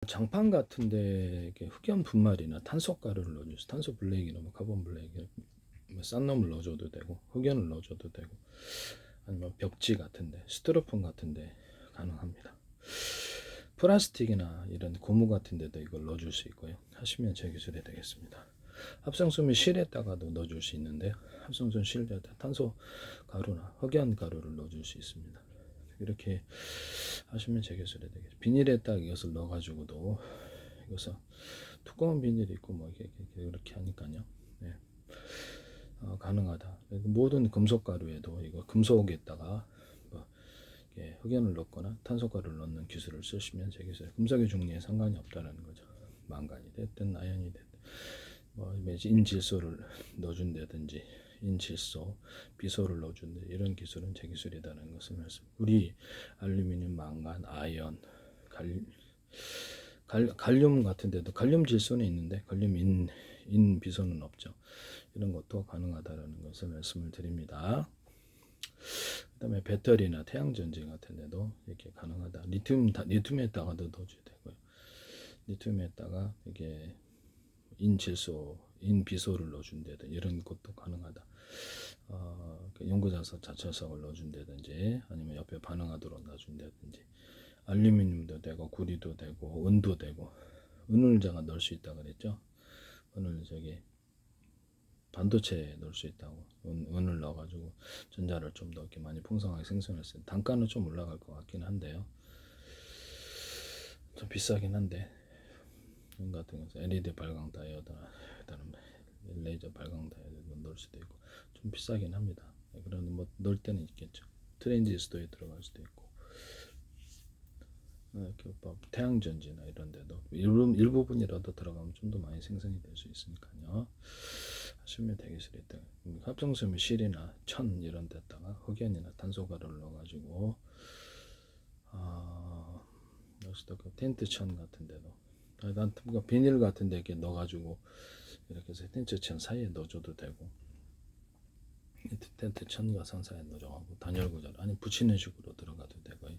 장판 같은데 이렇게 흑연 분말이나 탄소 가루를 넣어주세요. 탄소 블랙이나 뭐 카본 블랙, 뭐 싼 놈을 넣어줘도 되고 흑연을 넣어줘도 되고 아니면 벽지 같은데 스티로폼 같은데 가능합니다. 플라스틱이나 이런 고무 같은데도 이걸 넣어줄 수 있고요. 하시면 제 기술이 되겠습니다. 합성수면 실에다가도 넣어줄 수 있는데요. 합성수 실에다 탄소 가루나 흑연 가루를 넣어줄 수 있습니다. 이렇게 하시면 제 기술이 되겠습니다. 비닐에 딱 이것을 넣어가지고도 이것은 두꺼운 비닐이 있고 뭐 이렇게 하니까요. 네. 가능하다. 모든 금속 가루에도 이거 금속에다가 뭐 흑연을 넣거나 탄소 가루를 넣는 기술을 쓰시면 제 기술 금속의 종류에 상관이 없다는 거죠. 망간이 됐든 아연이 됐든 뭐 인질소를 넣어준다든지 인질소, 비소를 넣어준다 이런 기술은 제 기술이다는 것을 말씀. 우리 알루미늄, 망간, 아연, 갈륨 같은 데도 갈륨 질소는 있는데 갈륨 인 비소는 없죠. 이런 것도 가능하다라는 것을 말씀을 드립니다. 그 다음에 배터리나 태양전지 같은 데도 이렇게 가능하다. 리튬에다가도 넣어줘야 되고요. 리튬에다가 이게 인질소, 인비소를 넣어준다든지 이런 것도 가능하다. 연구자석 자철석을 넣어준다든지 아니면 옆에 반응하도록 넣어준다든지 알루미늄도 되고 구리도 되고 은도 되고 은을 제가 넣을 수 있다 그랬죠. 은을 저기 반도체에 넣을 수 있다고 은을 넣어가지고 전자를 좀 더 이렇게 많이 풍성하게 생성했어요. 단가는 좀 올라갈 것 같긴 한데요. 좀 비싸긴 한데 은 같은 경우 LED 발광 다이오드나 레이저 발광 다이오드 넣을 수도 있고 좀 비싸긴 합니다. 그러면 뭐 넣을 때는 있겠죠. 트랜지스터에 들어갈 수도 있고 이렇게 태양전지나 이런 데도 일부분이라도 들어가면 좀 더 많이 생성이 될 수 있으니까요. 하시면 되겠습니다. 합성수면 실이나 천 이런 데다가 흑연이나 탄소가루를 넣어가지고 여기서 그 텐트천 같은 데도 난 비닐 같은 데 이렇게 넣어가지고 이렇게 해서 텐트천 사이에 넣어줘도 되고 텐트 천과 선 사이에 넣어가지고 단열 구조 아니 붙이는 식으로 들어가도 되고요.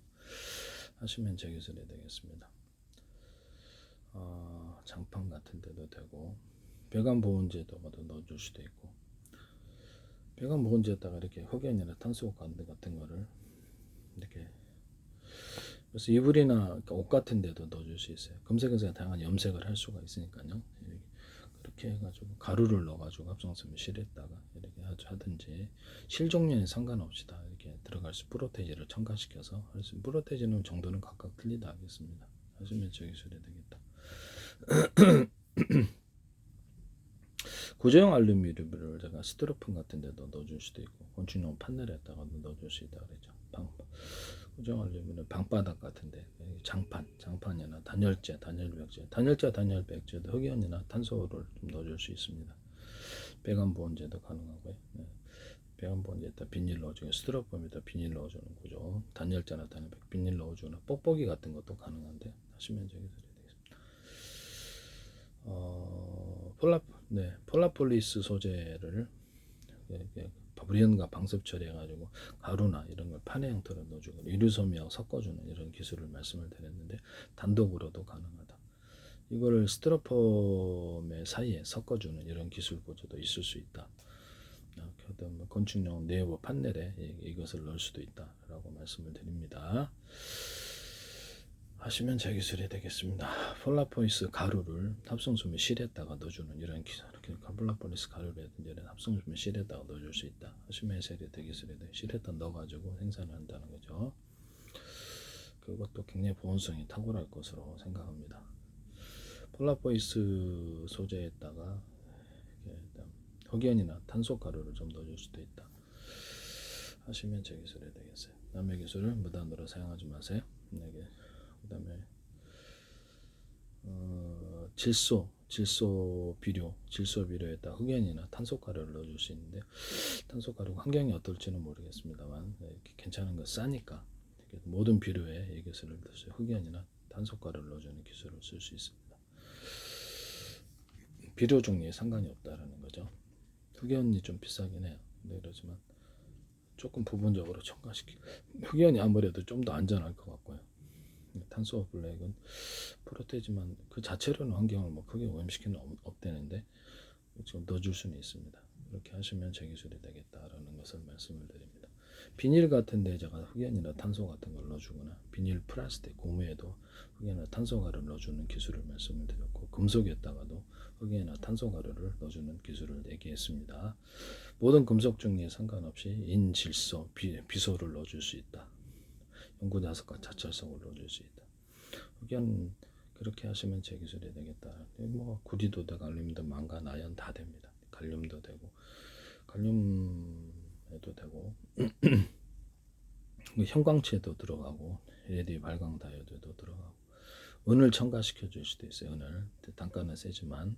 하시면 제 기술이 되겠습니다. 장판 같은 데도 되고 배관 보온제도도 넣어줄 수도 있고 배관 보온제에다가 이렇게 흑연이나 탄소 같은 거를 이렇게 그래서 이불이나 옷 같은 데도 넣어줄 수 있어요. 금색에서 다양한 염색을 할 수가 있으니까요. 그렇게 해가지고 가루를 넣어가지고 합성수면 실에다가 이렇게 하든지 실 종류에 상관없이 다 이렇게 들어갈 수 프로테이지를 첨가시켜서 할 수 프로테이지는 정도는 각각 틀리다 하겠습니다. 하시면 저 기술이 되겠다. 구조형 알루미늄을 제가 스티로폼 같은 데도 넣어줄 수도 있고 건축용 판넬에다가도 넣어줄 수 있다 그랬죠. 구조형 알루미늄 방바닥 같은데 장판이나 단열재, 단열재도 흑연이나 탄소를 좀 넣어줄 수 있습니다. 배관 보온제도 가능하고요. 네. 배관 보온제에다 비닐 넣어주고 스티로폼에다 비닐 넣어주는 구조, 단열재나 비닐 넣어주거나 뽁뽁이 같은 것도 가능한데 하시면 저기 되겠습니다. 폴라폴리스 소재를 브리온과 방습 처리해가지고 가루나 이런 걸 판의 형태로 넣어주고 유류섬유하고 섞어주는 이런 기술을 말씀을 드렸는데 단독으로도 가능하다. 이거를 스티로폼의 사이에 섞어주는 이런 기술 구조도 있을 수 있다. 건축용 내부 판넬에 이것을 넣을 수도 있다라고 말씀을 드립니다. 하시면 제 기술이 되겠습니다. 폴라포리스 가루를 합성수면 실에다가 넣어주는 이런 기술, 폴라포리스 가루라든지 이런 합성수면 실에다가 넣어줄 수 있다. 하시면 제 기술이 돼. 실에다 넣어가지고 생산을 한다는 거죠. 그것도 굉장히 보온성이 탁월할 것으로 생각합니다. 폴라포리스 소재에다가 흑연이나 탄소 가루를 좀 넣어줄 수도 있다. 하시면 제 기술이 되겠어요. 남의 기술을 무단으로 사용하지 마세요. 그 다음에 질소 비료에다 흑연이나 탄소 가루를 넣어줄 수 있는데 탄소 가루가 환경이 어떨지는 모르겠습니다만 이렇게 괜찮은 거 싸니까 모든 비료에 이 기술을 넣어서 흑연이나 탄소 가루를 넣어주는 기술을 쓸 수 있습니다. 비료 종류에 상관이 없다라는 거죠. 흑연이 좀 비싸긴 해요. 근데 그렇지만 조금 부분적으로 첨가시키 흑연이 아무래도 좀 더 안전할 것 같고요. 탄소 블랙은 프로테지만 그 자체로는 환경을 뭐 크게 오염시키는 없대는데 지금 넣어줄 수는 있습니다. 이렇게 하시면 제기술이 되겠다라는 것을 말씀을 드립니다. 비닐 같은 데다가 흑연이나 탄소 같은 걸 넣어주거나 비닐 플라스틱 고무에도 흑연이나 탄소 가루를 넣어주는 기술을 말씀을 드렸고 금속에다가도 흑연이나 탄소 가루를 넣어주는 기술을 얘기했습니다. 모든 금속 종류에 상관없이 인질소, 비소를 넣어줄 수 있다. 연구자석과 자철석을 넣어줄 수 있다. 흑연 그렇게 하시면 제기술이 되겠다. 뭐 구리도 되고 알루미늄, 망간, 아연 다 됩니다. 갈륨도 되고 갈륨에도 되고 형광체도 들어가고 LED 발광 다이오드도 들어가고 은을 첨가시켜 줄 수도 있어요. 은을 단가는 세지만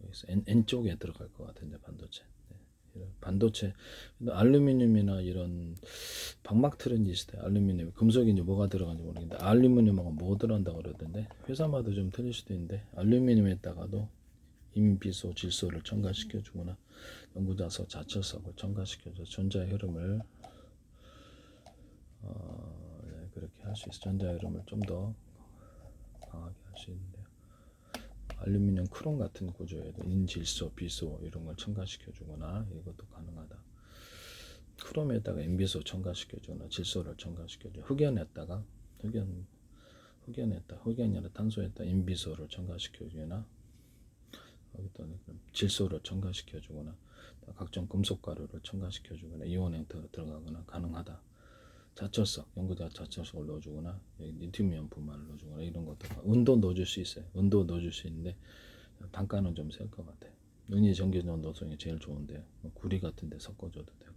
여기서 N 쪽에 들어갈 것 같은데 반도체. 반도체 알루미늄이나 이런 방막 트랜지스터 알루미늄 금속이 이제 뭐가 들어가는지 모르겠는데 알루미늄하고 뭐 들어간다고 그러던데 회사마다 좀 틀릴 수도 있는데 알루미늄에다가도 인비소 질소를 첨가시켜 주거나 연구자석 자철석을 첨가시켜 줘 전자 흐름을 그렇게 할 수 있어. 전자 흐름을 좀 더 강하게 할 수 있는데요. 알루미늄 크롬 같은 구조에도 인질소, 비소 이런 걸 첨가시켜 주거나 이것도 가능하다. 크롬에다가 인비소 첨가시켜 주거나 질소를 첨가시켜 줘. 흑연에다가 흑연이나 탄소에다 인비소를 첨가시켜 주거나 질소를 첨가시켜 주거나 각종 금속 가루를 첨가시켜 주거나 이온 행태가 들어가거나 가능하다. 자철석, 연구자 자철석을 넣어주거나 리튬이온 분말을 넣어주거나 이런 것도 은도 넣어줄 수 있어요. 은도 넣어줄 수 있는데 단가는 좀 셀 것 같아요. 은이 전기전도성이 제일 좋은데 구리 같은 데 섞어줘도 되고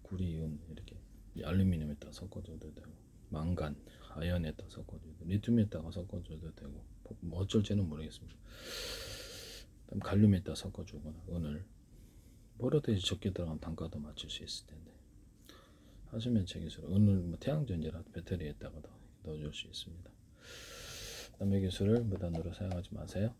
구리, 은 이렇게 알루미늄에다 섞어줘도 되고 망간, 아연에다 섞어줘도 되고 리튬에다가 섞어줘도 되고 뭐 어쩔지는 모르겠습니다. 갈륨에다 섞어주거나 은을 뭐라든지 적게 들어가면 단가도 맞출 수 있을 텐데 하시면 제기술 은을 뭐 태양전지라 배터리에다가도 넣어줄 수 있습니다. 남의 기술을 무단으로 사용하지 마세요.